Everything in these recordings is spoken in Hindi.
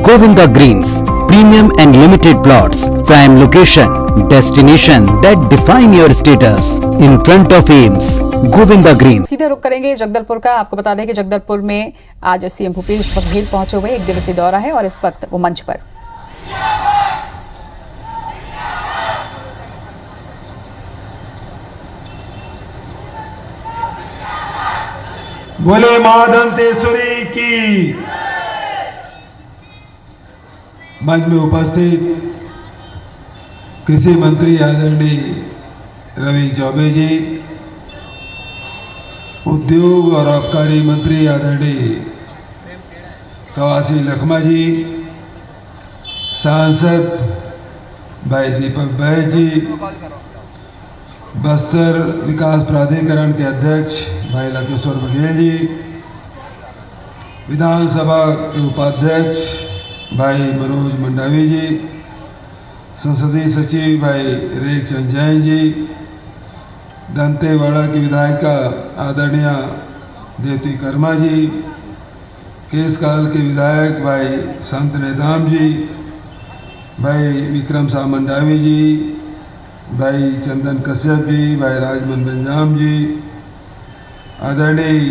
Govinda Greens, premium and limited plots, prime location, destination that define your status in front of AIIMS. Govinda Greens. सीधे रुक करेंगे जगदलपुर का। आपको बता दें कि जगदलपुर में आज सीएम भूपेश बघेल पहुंचे हुए, एक दिवसीय दौरा है और इस वक्त वो मंच पर। बोले मां दंतेश्वरी की। मंच में उपस्थित कृषि मंत्री आदरणीय रविंद्र चौबे जी, उद्योग और आबकारी मंत्री आदरणीय कवासी लखमा जी, सांसद भाई दीपक बैज जी, बस्तर विकास प्राधिकरण के अध्यक्ष भाई लकेश्वर बघेल जी, विधानसभा के उपाध्यक्ष भाई मनोज मंडावी जी, संसदीय सचिव भाई रेख चंद जैन जी, दंतेवाड़ा की विधायिका आदरणीय देवती कर्मा जी, केसकाल के विधायक भाई संत नेदाम जी, भाई विक्रम शाह मंडावी जी, भाई चंदन कश्यप जी, भाई राजमन बंजाम जी, आदरणीय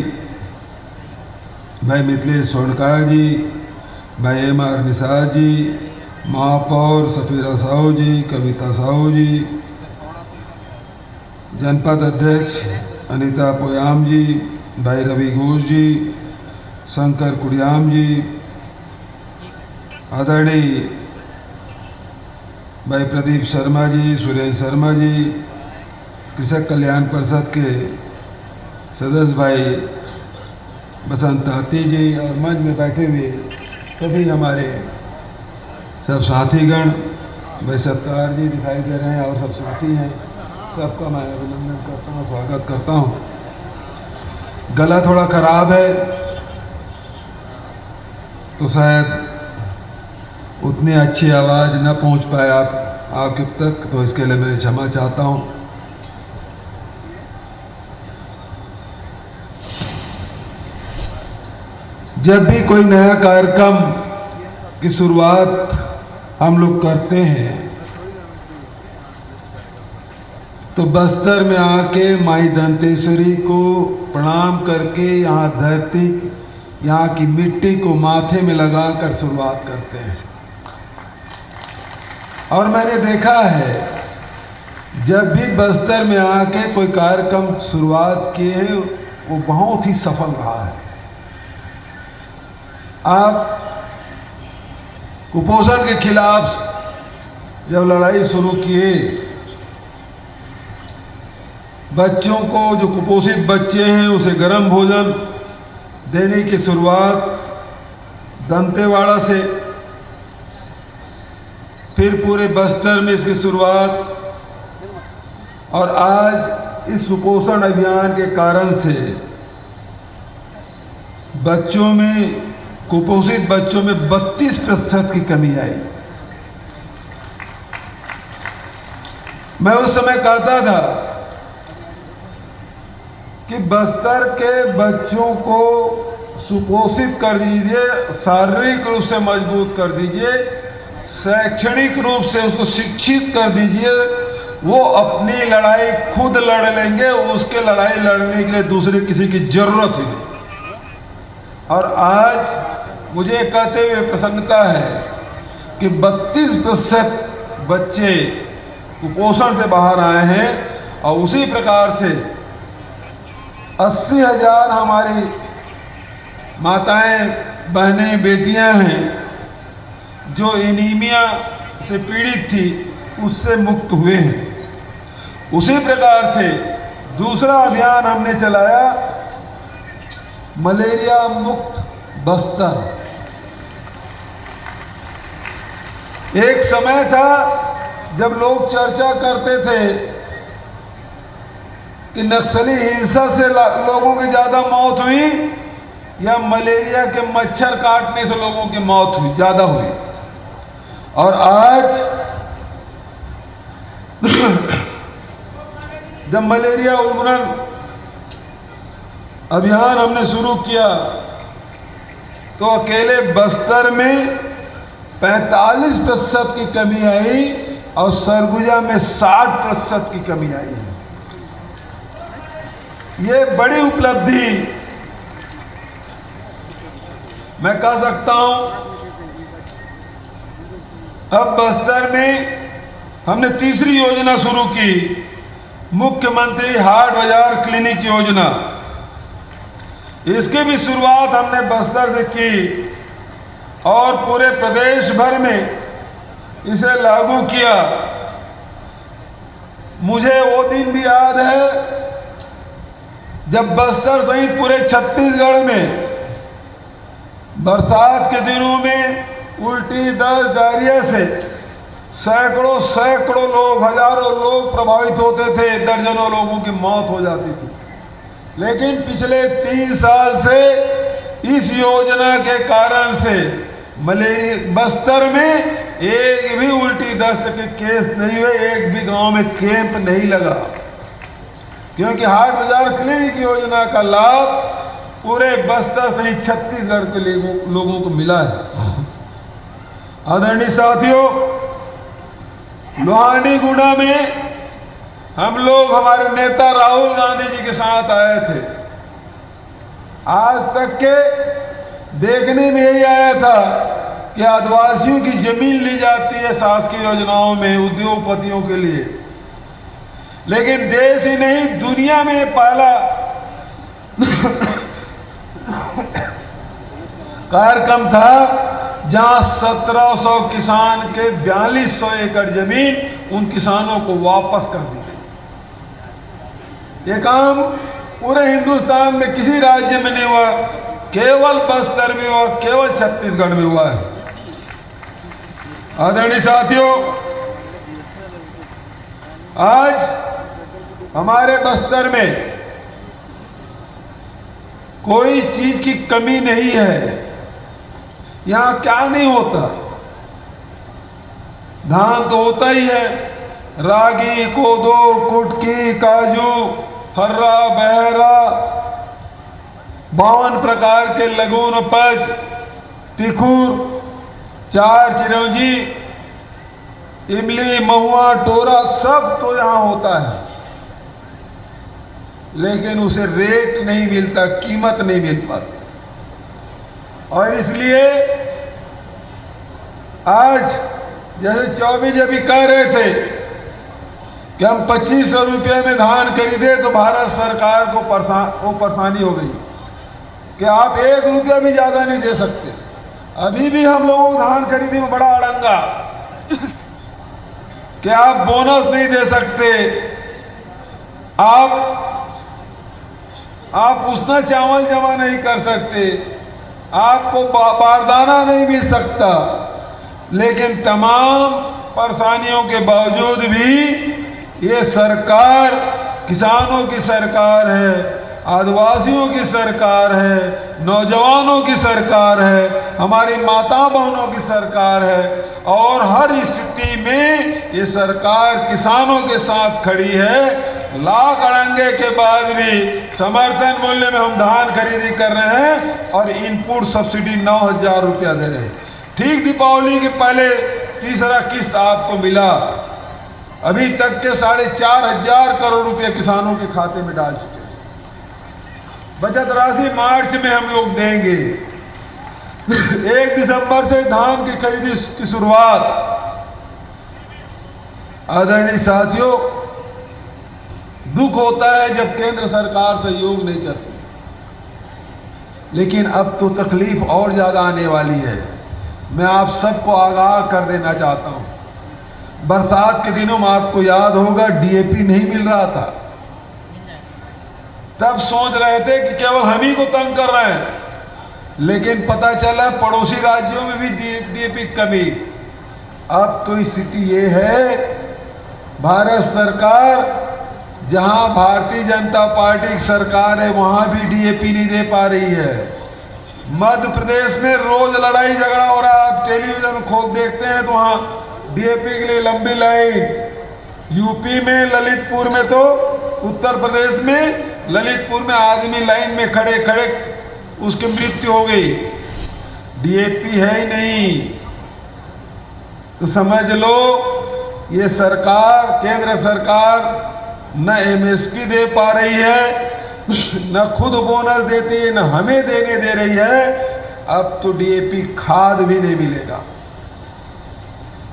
भाई मिथिलेश स्वर्णकार जी, भाई एम.आर. निसार जी, महापौर सफीरा साहू जी, कविता साहू जी, जनपद अध्यक्ष अनीता पोयाम जी, भाई रवि घोष जी, शंकर कुड़ियाम जी, आदरणीय भाई प्रदीप शर्मा जी, सुरेश शर्मा जी, कृषक कल्याण परिषद के सदस्य भाई बसंत हाथी जी और मंच में बैठे हुए सभी हमारे सब साथीगण, भाई सत्तार जी दिखाई दे रहे हैं और सब साथी हैं, सबका मैं अभिनंदन करता हूँ, स्वागत करता हूँ। गला थोड़ा खराब है तो शायद उतनी अच्छी आवाज़ न पहुँच पाए आपके तक, तो इसके लिए मैं क्षमा चाहता हूँ। जब भी कोई नया कार्यक्रम की शुरुआत हम लोग करते हैं तो बस्तर में आके माई दंतेश्वरी को प्रणाम करके यहाँ धरती, यहाँ की मिट्टी को माथे में लगाकर शुरुआत करते हैं। और मैंने देखा है जब भी बस्तर में आके कोई कार्यक्रम शुरुआत किए हैं वो बहुत ही सफल रहा है। आप कुपोषण के खिलाफ जब लड़ाई शुरू किए, बच्चों को, जो कुपोषित बच्चे हैं उसे गर्म भोजन देने की शुरुआत दंतेवाड़ा से, फिर पूरे बस्तर में इसकी शुरुआत, और आज इस सुपोषण अभियान के कारण से बच्चों में, कुपोषित बच्चों में 32% की कमी आई। मैं उस समय कहता था कि बस्तर के बच्चों को सुपोषित कर दीजिए, शारीरिक रूप से मजबूत कर दीजिए, शैक्षणिक रूप से उसको शिक्षित कर दीजिए, वो अपनी लड़ाई खुद लड़ लेंगे, उसके लड़ाई लड़ने के लिए दूसरे किसी की जरूरत ही नहीं। और आज मुझे कहते हुए प्रसन्नता है कि 32% बच्चे कुपोषण से बाहर आए हैं, और उसी प्रकार से 80,000 हमारी माताएं, बहनें, बेटियां हैं जो एनीमिया से पीड़ित थी, उससे मुक्त हुए हैं। उसी प्रकार से दूसरा अभियान हमने चलाया, मलेरिया मुक्त बस्तर। एक समय था जब लोग चर्चा करते थे कि नक्सली हिंसा से लोगों की ज़्यादा मौत हुई या मलेरिया के मच्छर काटने से लोगों की मौत हुई, ज़्यादा हुई। और आज जब मलेरिया उन्मूलन अभियान हमने शुरू किया तो अकेले बस्तर में 45% की कमी आई और सरगुजा में 60% की कमी आई है। ये बड़ी उपलब्धि मैं कह सकता हूं। अब बस्तर में हमने तीसरी योजना शुरू की, मुख्यमंत्री हाट बाजार क्लिनिक योजना। इसकी भी शुरुआत हमने बस्तर से की और पूरे प्रदेश भर में इसे लागू किया। मुझे वो दिन भी याद है जब बस्तर सहित पूरे छत्तीसगढ़ में बरसात के दिनों में उल्टी, दस्त, डायरिया से सैकड़ों लोग, हजारों लोग प्रभावित होते थे, दर्जनों लोगों की मौत हो जाती थी। लेकिन पिछले 3 साल से इस योजना के कारण से मलेरिया बस्तर में एक भी उल्टी दस्त के केस नहीं हुए, एक भी गांव में कैंप नहीं लगा, क्योंकि हाट बाजार क्लिनिक योजना का लाभ पूरे बस्तर सहित छत्तीसगढ़ के लोगों को मिला है। आदरणीय साथियों, लोहांडीगुड़ा में हम लोग हमारे नेता राहुल गांधी जी के साथ आए थे। आज तक के देखने में यही आया था कि आदिवासियों की जमीन ली जाती है शासकीय योजनाओं में उद्योगपतियों के लिए, लेकिन देश ही नहीं दुनिया में पहला कार्यक्रम था जहां 1700 किसान के 4200 एकड़ जमीन उन किसानों को वापस कर दी गई। ये काम पूरे हिंदुस्तान में किसी राज्य में नहीं हुआ, केवल बस्तर में हुआ, केवल छत्तीसगढ़ में हुआ है। आदरणीय साथियों, आज हमारे बस्तर में कोई चीज की कमी नहीं है। यहां क्या नहीं होता? धान तो होता ही है, रागी, कोदो, कुटकी, काजू, हर्रा, बहरा, 52 प्रकार के लगून उपज, तिखुर, चार चिरौंजी, इमली, महुआ, टोरा, सब तो यहां होता है, लेकिन उसे रेट नहीं मिलता, कीमत नहीं मिल पाती। और इसलिए आज जैसे चौबे जी अभी कह रहे थे कि हम 2500 रुपये में धान खरीदे तो भारत सरकार को परेशानी हो गई कि आप 1 रुपया भी ज्यादा नहीं दे सकते। अभी भी हम लोगों को धान खरीदने में बड़ा अड़ंगा कि आप बोनस नहीं दे सकते, आप उसना चावल जमा नहीं कर सकते, आपको बारदाना नहीं मिल सकता। लेकिन तमाम परेशानियों के बावजूद भी ये सरकार किसानों की सरकार है, आदिवासियों की सरकार है, नौजवानों की सरकार है, हमारी माता बहनों की सरकार है और हर स्थिति में ये सरकार किसानों के साथ खड़ी है। लाख अड़ंगे के बाद भी समर्थन मूल्य में हम धान खरीदी कर रहे हैं और इनपुट सब्सिडी 9000 रुपया दे रहे हैं। ठीक दीपावली के पहले तीसरा किस्त आपको मिला। अभी तक के 4500 करोड़ रुपए किसानों के खाते में डाल चुके हैं। बचत राशि मार्च में हम लोग देंगे। 1 दिसंबर से धान की खरीदी की शुरुआत। आदरणीय साथियों, दुख होता है जब केंद्र सरकार सहयोग नहीं करती, लेकिन अब तो तकलीफ और ज्यादा आने वाली है। मैं आप सबको आगाह कर देना चाहता हूं, बरसात के दिनों में आपको याद होगा डीएपी नहीं मिल रहा था। तब सोच रहे थे कि केवल हम ही को तंग कर रहे हैं, लेकिन पता चला पड़ोसी राज्यों में भी डीएपी कमी। अब तो स्थिति ये है, भारत सरकार जहां भारतीय जनता पार्टी की सरकार है वहां भी डीएपी नहीं दे पा रही है। मध्य प्रदेश में रोज लड़ाई झगड़ा हो रहा है, आप टेलीविजन खोल देखते हैं तो वहां डीएपी के लिए लंबी लाइन। यूपी में ललितपुर में तो उत्तर प्रदेश में ललितपुर में आदमी लाइन में खड़े खड़े उसकी मृत्यु हो गई। डीएपी है ही नहीं। तो समझ लो ये सरकार, केंद्र सरकार न एमएसपी दे पा रही है, न खुद बोनस देती है, न हमें देने दे रही है। अब तो डीएपी खाद भी नहीं मिलेगा।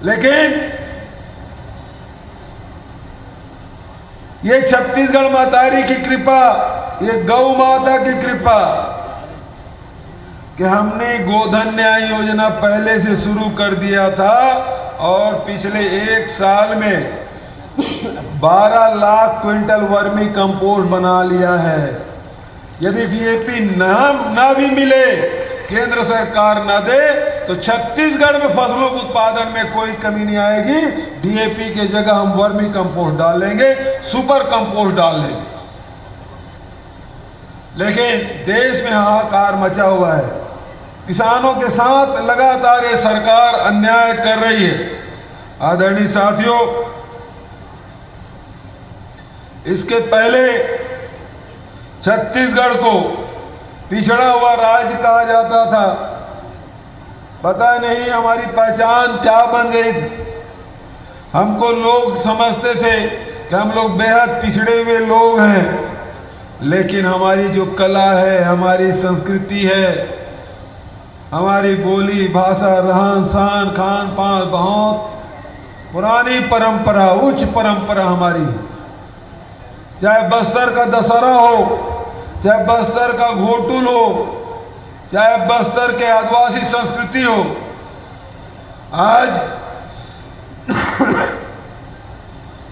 लेकिन ये छत्तीसगढ़ मातारी की कृपा, ये गौ माता की कृपा कि हमने गोधन न्याय योजना पहले से शुरू कर दिया था और पिछले 1 साल में 12 लाख क्विंटल वर्मी कंपोस्ट बना लिया है। यदि डीएपी ना भी मिले, केंद्र सरकार न दे, तो छत्तीसगढ़ में फसलों के उत्पादन में कोई कमी नहीं आएगी। डीएपी के जगह हम वर्मी कंपोस्ट डाल लेंगे, सुपर कंपोस्ट डाल लेंगे। लेकिन देश में हाहाकार मचा हुआ है। किसानों के साथ लगातार ये सरकार अन्याय कर रही है। आदरणीय साथियों, इसके पहले छत्तीसगढ़ को पिछड़ा हुआ राज्य कहा जाता था। पता नहीं हमारी पहचान क्या बन गई थी। हमको लोग समझते थे कि हम लोग बेहद पिछड़े हुए लोग हैं, लेकिन हमारी जो कला है, हमारी संस्कृति है, हमारी बोली भाषा, रहन सहन, खान पान बहुत पुरानी परंपरा, उच्च परंपरा हमारी। चाहे बस्तर का दशहरा हो, चाहे बस्तर का घोटुल हो, चाहे बस्तर के आदिवासी संस्कृति हो, आज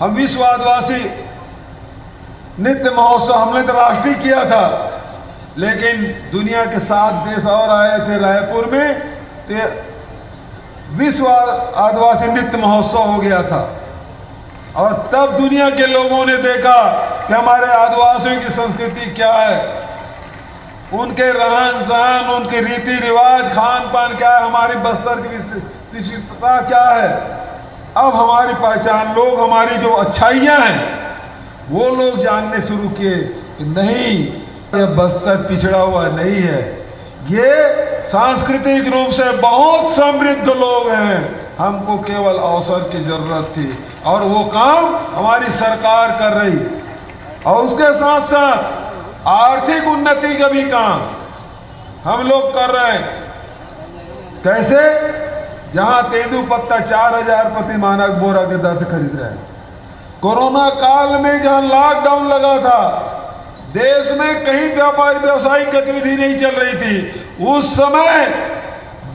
हम विश्व आदिवासी नृत्य महोत्सव हमने तो राष्ट्रीय किया था, लेकिन दुनिया के 7 देश और आए थे रायपुर में, तो विश्व आदिवासी नृत्य महोत्सव हो गया था। और तब दुनिया के लोगों ने देखा कि हमारे आदिवासियों की संस्कृति क्या है, उनके रहन सहन, उनके रीति रिवाज, खान पान क्या है, हमारी बस्तर की विशिष्टता क्या है। अब हमारी पहचान, लोग हमारी जो अच्छाइयाँ हैं वो लोग जानने शुरू किए कि नहीं, ये बस्तर पिछड़ा हुआ नहीं है, ये सांस्कृतिक रूप से बहुत समृद्ध लोग हैं। हमको केवल अवसर की जरूरत थी और वो काम हमारी सरकार कर रही। और उसके साथ साथ आर्थिक उन्नति का भी काम हम लोग कर रहे हैं। कैसे? जहां तेंदुपत्ता 4000 प्रति मानक बोरा के दर से खरीद रहे हैं। कोरोना काल में जहां लॉकडाउन लगा था, देश में कहीं व्यापार व्यवसायिक गतिविधि नहीं चल रही थी, उस समय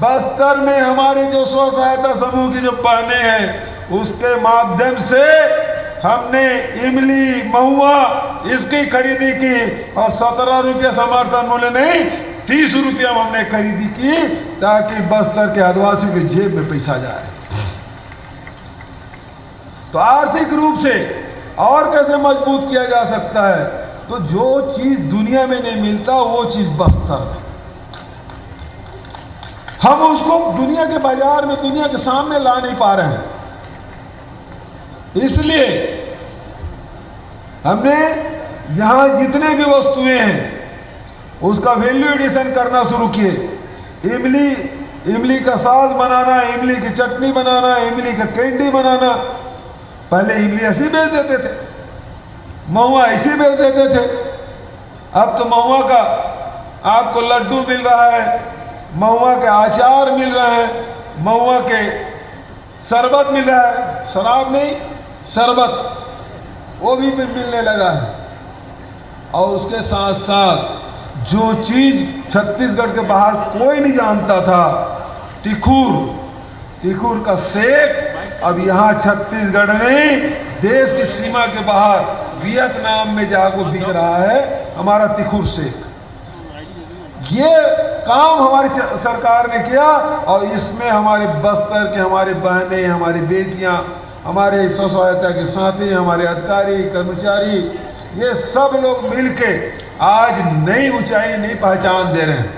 बस्तर में हमारे जो स्व सहायता समूह की जो बहनें हैं, उसके माध्यम से हमने इमली, महुआ इसकी खरीदी की और 17 रुपया समर्थन मूल्य नहीं, 30 रुपया में हमने खरीदी की, ताकि बस्तर के आदिवासियों की जेब में पैसा जाए। तो आर्थिक रूप से और कैसे मजबूत किया जा सकता है? तो जो चीज दुनिया में नहीं मिलता वो चीज बस्तर में, हम उसको दुनिया के बाजार में, दुनिया के सामने ला नहीं पा रहे हैं। इसलिए हमने यहां जितने भी वस्तुएं हैं उसका वैल्यू एडिशन करना शुरू किए। इमली का साग बनाना, इमली की चटनी बनाना, इमली का कैंडी बनाना। पहले इमली ऐसी बेच देते थे, महुआ ऐसी बेच देते थे। अब तो महुआ का आपको लड्डू मिल रहा है, महुआ के अचार मिल रहे हैं, महुआ के शरबत मिल रहा है, शराब नहीं शरबत, वो भी मिलने लगा है। और उसके साथ साथ जो चीज छत्तीसगढ़ के बाहर कोई नहीं जानता था, तिखुर का सेक, अब यहाँ छत्तीसगढ़ में देश की सीमा के बाहर वियतनाम में जाकर बिक रहा है हमारा तिखुर सेक। ये काम हमारी सरकार ने किया और इसमें हमारे बस्तर के, हमारी बहनें, हमारी बेटियां, हमारे स्व सहायता के साथी, हमारे अधिकारी कर्मचारी, ये सब लोग मिलके आज नई ऊंचाई, नई पहचान दे रहे हैं।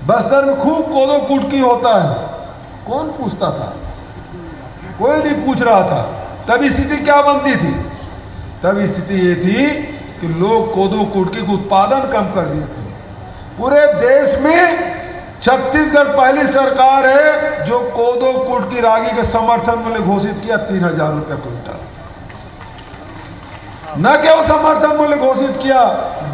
बस्तर में खूब कोदो कुटकी होता है, कौन पूछता था? कोई नहीं पूछ रहा था। तब स्थिति क्या बनती थी? तब स्थिति ये थी कि लोग कोदो कुटकी का उत्पादन कम कर दिए थे। पूरे देश में छत्तीसगढ़ पहली सरकार है जो कोदो कूट की रागी के समर्थन मूल्य घोषित किया 3,000 रुपये क्विंटल। न केवल समर्थन मूल्य घोषित किया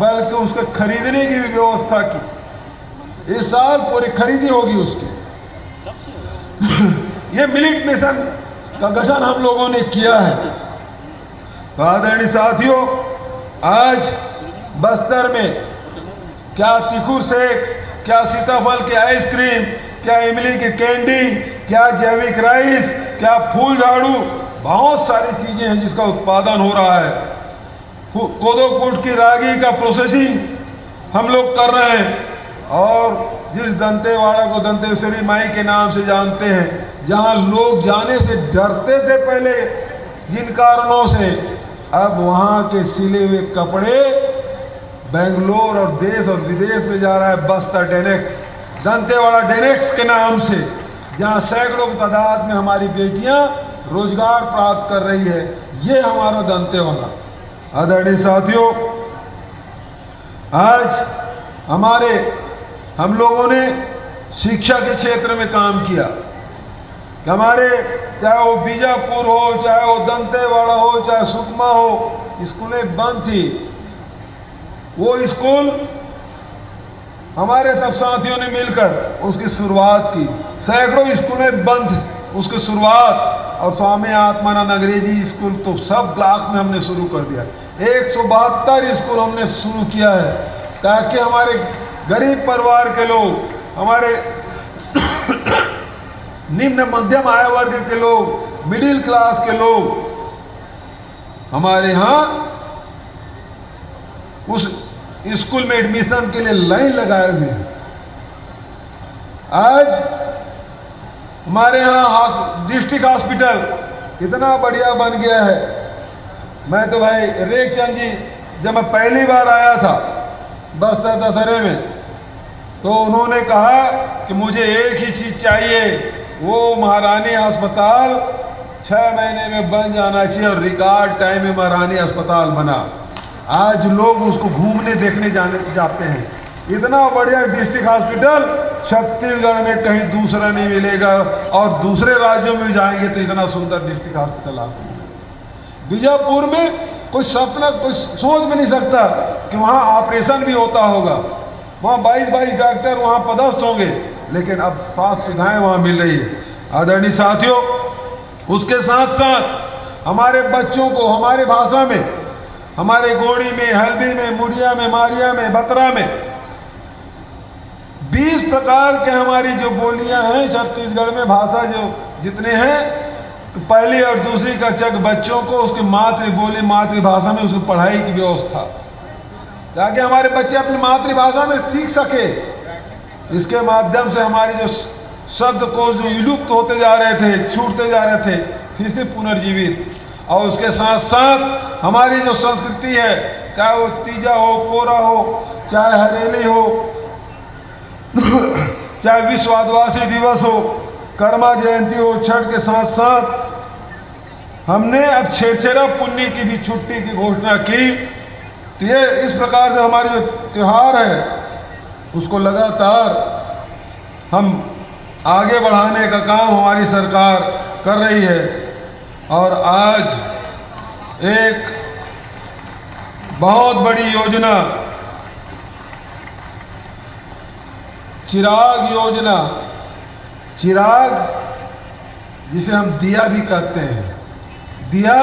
बल्कि उसके खरीदने की भी व्यवस्था की। इस साल पूरी खरीदी होगी उसकी। ये मिलिट मिशन का गठन हम लोगों ने किया है। तो आदरणीय साथियों, आज बस्तर में क्या तीखू सेक, क्या सीताफल की आइसक्रीम, क्या इमली की कैंडी, क्या जैविक राइस, क्या फूल झाड़ू, बहुत सारी चीजें हैं जिसका उत्पादन हो रहा है। कोदो कूट की रागी का प्रोसेसिंग हम लोग कर रहे हैं। और जिस दंतेवाड़ा को दंतेश्वरी माई के नाम से जानते हैं, जहां लोग जाने से डरते थे पहले जिन कारणों से, अब वहां के सिले हुए कपड़े बेंगलोर और देश और विदेश में जा रहा है। बस्तर डेनेक्स, दंतेवाड़ा डेनेक्स के नाम से, जहां सैकड़ों की तादाद में हमारी बेटियां रोजगार प्राप्त कर रही है। ये हमारा दंतेवाड़ा। आदरणीय साथियों, आज हम लोगों ने शिक्षा के क्षेत्र में काम किया। हमारे चाहे वो बीजापुर हो, चाहे वो दंतेवाड़ा हो, चाहे सुकमा हो, स्कूलें बंद थी। वो स्कूल हमारे सब साथियों ने मिलकर उसकी शुरुआत की। सैकड़ों स्कूलें बंद, उसकी शुरुआत। और स्वामी आत्मानंद अंग्रेजी स्कूल तो सब ब्लॉक में हमने शुरू कर दिया। 172 स्कूल हमने शुरू किया है, ताकि हमारे गरीब परिवार के लोग, हमारे निम्न मध्यम आय वर्ग के लोग, मिडिल क्लास के लोग हमारे यहाँ उस स्कूल में एडमिशन के लिए लाइन लगाए हुए हैं। आज हमारे यहाँ डिस्ट्रिक्ट हॉस्पिटल इतना बढ़िया बन गया है। मैं तो भाई रेखचंद जी, जब मैं पहली बार आया था बस्तर दशहरे में, तो उन्होंने कहा कि मुझे एक ही चीज़ चाहिए, वो महारानी अस्पताल 6 महीने में बन जाना चाहिए। और रिकॉर्ड टाइम में महारानी अस्पताल बना। आज लोग उसको घूमने देखने जाते हैं। इतना बढ़िया डिस्ट्रिक्ट हॉस्पिटल छत्तीसगढ़ में कहीं दूसरा नहीं मिलेगा। और दूसरे राज्यों में जाएंगे तो इतना सुंदर डिस्ट्रिक्ट हॉस्पिटल आपको मिलेगा। बीजापुर में कोई सपना, कोई सोच भी नहीं सकता कि वहाँ ऑपरेशन भी होता होगा। वहाँ 22 डॉक्टर वहाँ पदस्थ होंगे, लेकिन अब स्वास्थ्य सुविधाएं वहाँ मिल रही है। आदरणीय साथियों, उसके साथ साथ हमारे बच्चों को हमारे भाषा में, हमारे गोड़ी में, हल्बी में, मुड़िया में, मारिया में, बतरा में 20 प्रकार के हमारी जो बोलियां हैं छत्तीसगढ़ में, भाषा जो जितने हैं, तो पहली और दूसरी कक्षा के बच्चों को उसकी मातृबोली, मातृभाषा में उसकी पढ़ाई की व्यवस्था, ताकि हमारे बच्चे अपनी मातृभाषा में सीख सके। इसके माध्यम से हमारी जो शब्दकोश जो विलुप्त होते जा रहे थे, छूटते जा रहे थे, फिर से पुनर्जीवित। और उसके साथ साथ हमारी जो संस्कृति है, चाहे वो तीजा हो, पोरा हो, चाहे हरेली हो, चाहे विश्व आदिवासी दिवस हो, कर्मा जयंती हो, छठ के साथ साथ हमने अब छेरछेरा पुन्नी की भी छुट्टी की घोषणा की। तो ये इस प्रकार से हमारे जो त्यौहार है उसको लगातार हम आगे बढ़ाने का काम हमारी सरकार कर रही है। और आज एक बहुत बड़ी योजना, चिराग योजना, चिराग जिसे हम दिया भी कहते हैं, दिया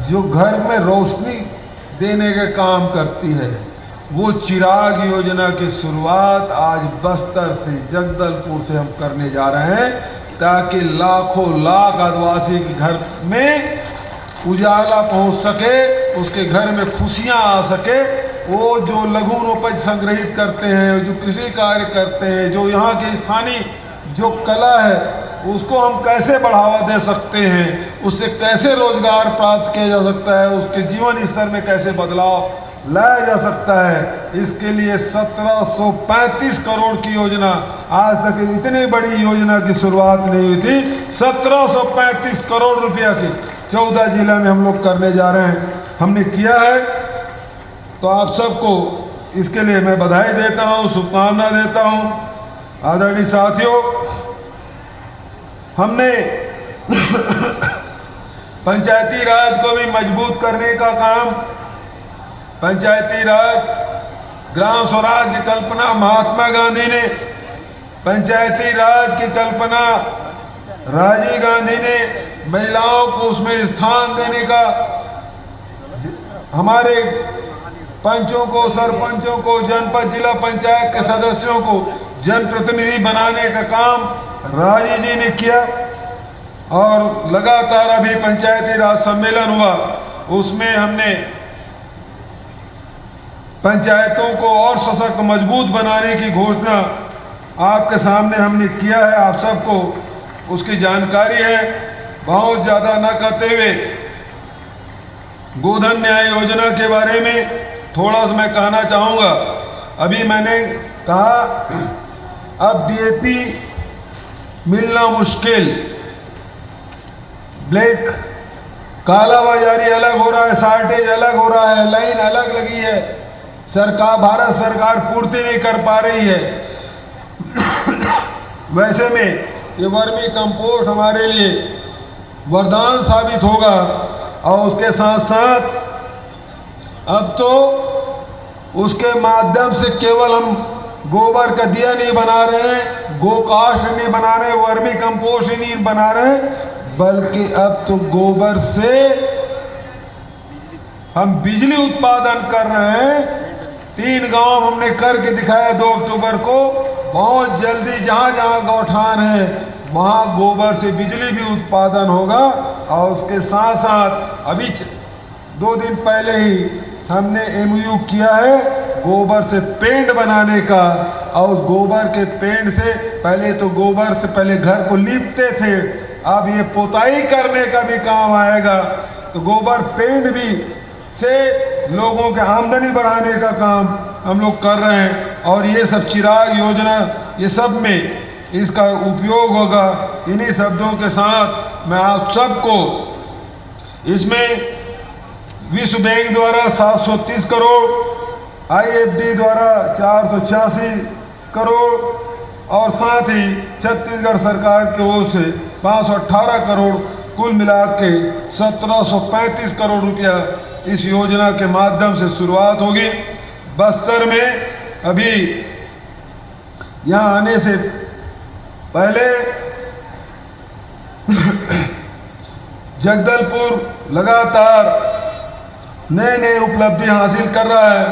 जो घर में रोशनी देने के काम करती है, वो चिराग योजना की शुरुआत आज बस्तर से, जगदलपुर से हम करने जा रहे हैं, ताकि लाखों लाख आदिवासी के घर में उजाला पहुंच सके, उसके घर में खुशियां आ सके। वो जो लघु उपज संग्रहित करते हैं, जो कृषि कार्य करते हैं, जो यहाँ की स्थानीय जो कला है, उसको हम कैसे बढ़ावा दे सकते हैं, उससे कैसे रोजगार प्राप्त किया जा सकता है, उसके जीवन स्तर में कैसे बदलाव लाया जा सकता है, इसके लिए 1735 करोड़ की योजना, आज तक इतनी बड़ी योजना की शुरुआत नहीं हुई थी। 1735 करोड़ रुपया की 14 जिला में हम लोग करने जा रहे हैं, हमने किया है। तो आप सबको इसके लिए मैं बधाई देता हूँ, शुभकामना देता हूँ। आदरणीय साथियों, हमने पंचायती राज को भी मजबूत करने का काम, पंचायती राज ग्राम स्वराज की कल्पना महात्मा गांधी ने, पंचायती राज की कल्पना राजीव गांधी ने, महिलाओं को उसमें स्थान देने का, हमारे पंचों को, सरपंचों को, जनपद जिला पंचायत के सदस्यों को जनप्रतिनिधि बनाने का काम राजीव जी ने किया। और लगातार अभी पंचायती राज सम्मेलन हुआ, उसमें हमने पंचायतों को और सशक्त मजबूत बनाने की घोषणा आपके सामने हमने किया है। आप सबको उसकी जानकारी है। बहुत ज़्यादा न करते हुए गोधन न्याय योजना के बारे में थोड़ा सा मैं कहना चाहूँगा। अभी मैंने कहा अब डीएपी मिलना मुश्किल, ब्लैक काला बाजारी अलग हो रहा है, शार्टेज अलग हो रहा है, लाइन अलग लगी है, सरकार, भारत सरकार पूर्ति नहीं कर पा रही है। वैसे में ये वर्मी कंपोस्ट हमारे लिए वरदान साबित होगा। और उसके साथ साथ अब तो उसके माध्यम से केवल हम गोबर का दिया नहीं बना रहे हैं, गोकाष्ठ नहीं बना रहे, वर्मी कंपोस्ट ही नहीं बना रहे, बल्कि अब तो गोबर से हम बिजली उत्पादन कर रहे हैं। 3 गांव हमने करके दिखाया 2 अक्टूबर को। बहुत जल्दी जहां जहां गौठान है वहां गोबर से बिजली भी उत्पादन होगा। और उसके साथ साथ अभी 2 दिन पहले ही हमने एमओयू किया है गोबर से पेंट बनाने का। और उस गोबर के पेंट से पहले तो गोबर से पहले घर को लीपते थे, अब ये पोताई करने का भी काम आएगा। तो गोबर पेंट भी से लोगों के आमदनी बढ़ाने का काम हम लोग कर रहे हैं। और ये सब चिराग योजना, ये सब में इसका उपयोग होगा। इन्हीं शब्दों के साथ मैं आप सबको इसमें विश्व बैंक द्वारा 730 करोड़, आईएफडी द्वारा 486 करोड़ और साथ ही छत्तीसगढ़ सरकार की ओर से 518 करोड़, कुल मिला के 1735 करोड़ रुपया इस योजना के माध्यम से शुरुआत होगी। बस्तर में अभी यहाँ आने से पहले जगदलपुर लगातार नए नए उपलब्धि हासिल कर रहा है।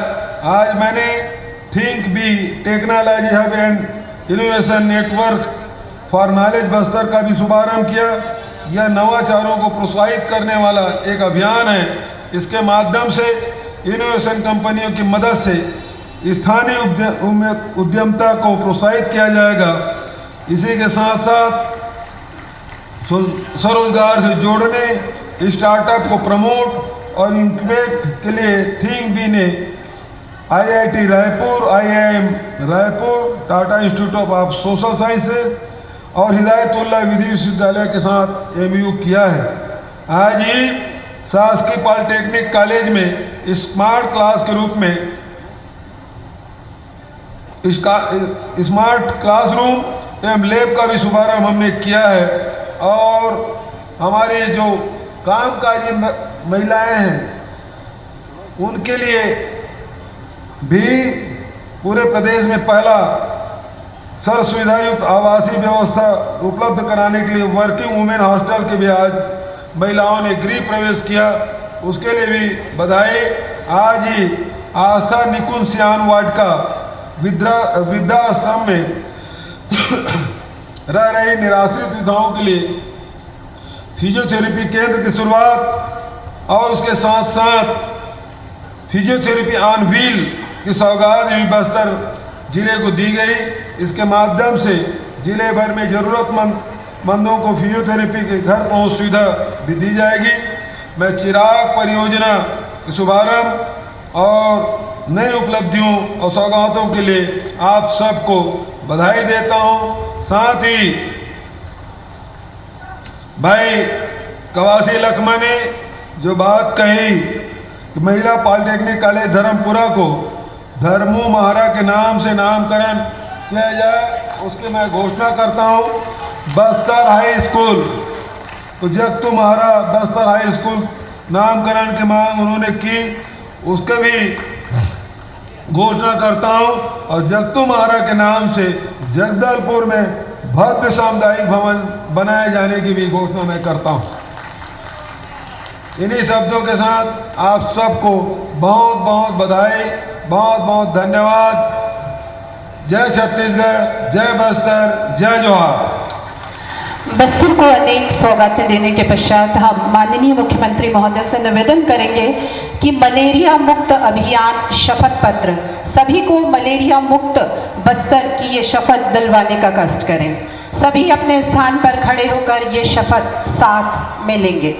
आज मैंने think B technology hub and innovation network for knowledge Bastar का भी शुभारंभ किया। यह नवाचारों को प्रोत्साहित करने वाला एक अभियान है। इसके माध्यम से इनोवेशन कंपनियों की मदद से स्थानीय उद्यमता को प्रोत्साहित किया जाएगा। इसी के साथ साथ स्वरोजगार से जोड़ने, स्टार्टअप को प्रमोट और इंक्यूबेट के लिए थिंक बी ने IIT Raipur, IIM Raipur, Tata institute of social sciences और हिदायतुल्लाह विधि विश्वविद्यालय के साथ एमयू किया है। आज ही शासकीय पॉलिटेक्निक कॉलेज में स्मार्ट क्लास के रूप में स्मार्ट क्लासरूम एवं लैब का भी शुभारंभ हमने किया है। और हमारी जो कामकाजी महिलाएं हैं उनके लिए भी पूरे प्रदेश में पहला सर्व सुविधा युक्त आवासीय व्यवस्था उपलब्ध कराने के लिए वर्किंग वुमेन हॉस्टल के भी आज महिलाओं ने गृह प्रवेश किया, उसके लिए भी बधाई। आज ही आस्था निकुंज सियान वार्ड का वृद्धाश्रम में रह रही निराश्रित विधवाओं के लिए फिजियोथेरेपी केंद्र की शुरुआत और उसके साथ साथ फिजियोथेरेपी ऑन व्हील की सौगात भी बस्तर जिले को दी गई। इसके माध्यम से जिले भर में जरूरतमंदों को फिजियोथेरेपी के घर पहुंच सुविधा भी दी जाएगी। मैं चिराग परियोजना के शुभारंभ और नई उपलब्धियों और सौगातों के लिए आप सबको बधाई देता हूं। साथ ही भाई कवासी लखमा ने जो बात कही कि महिला पॉलिटेक्निक कॉलेज धर्मपुरा को धर्मू महारा के नाम से नामकरण किया जाए, उसकी मैं घोषणा करता हूं। बस्तर हाई स्कूल, तो जगतू महारा बस्तर हाई स्कूल नामकरण की मांग उन्होंने की, उसके भी घोषणा करता हूं। और जगतू महारा के नाम से जगदलपुर में भव्य सामुदायिक भवन बनाए जाने की भी घोषणा मैं करता हूं। इन्हीं शब्दों के साथ आप सबको बहुत बहुत बधाई, बहुत बहुत धन्यवाद। जय छत्तीसगढ़, जय बस्तर, जय जोहार। बस्तर को अनेक सौगातें देने के पश्चात हम माननीय मुख्यमंत्री महोदय से निवेदन करेंगे कि मलेरिया मुक्त अभियान शपथ पत्र, सभी को मलेरिया मुक्त बस्तर की ये शपथ दिलवाने का कष्ट करें। सभी अपने स्थान पर खड़े होकर ये शपथ साथ में लेंगे।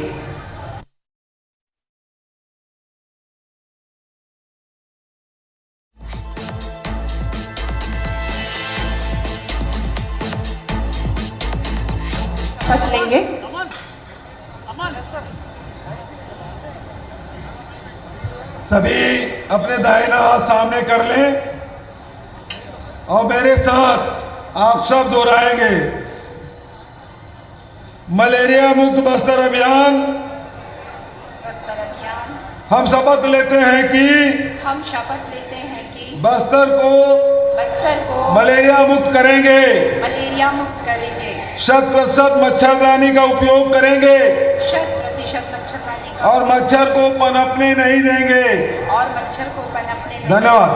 शपथ लेंगे। सभी अपने दाहिना हाथ सामने कर लें और मेरे साथ आप सब दोहराएंगे। मलेरिया मुक्त बस्तर अभियान हम शपथ लेते हैं कि बस्तर को मलेरिया मुक्त करेंगे, 100% मच्छरदानी का उपयोग करेंगे, 100% मच्छरदानी का और मच्छर को पनपने नहीं देंगे। धन्यवाद।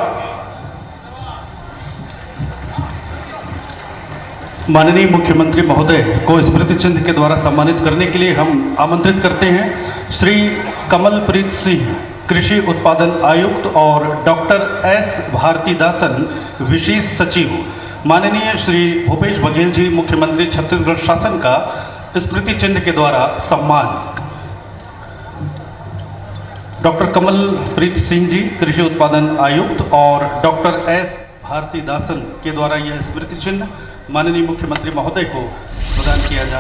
माननीय मुख्यमंत्री महोदय को स्मृति चिन्ह के द्वारा सम्मानित करने के लिए हम आमंत्रित करते हैं श्री कमलप्रीत सिंह, कृषि उत्पादन आयुक्त, और डॉक्टर एस भारतीदासन, विशेष सचिव। माननीय श्री भूपेश बघेल जी, मुख्यमंत्री छत्तीसगढ़ शासन का स्मृति चिन्ह के द्वारा सम्मान। डॉक्टर कमलप्रीत सिंह जी, कृषि उत्पादन आयुक्त, और डॉक्टर एस भारतीदासन के द्वारा यह स्मृति चिन्ह माननीय मुख्यमंत्री महोदय को प्रदान किया जा रहा है।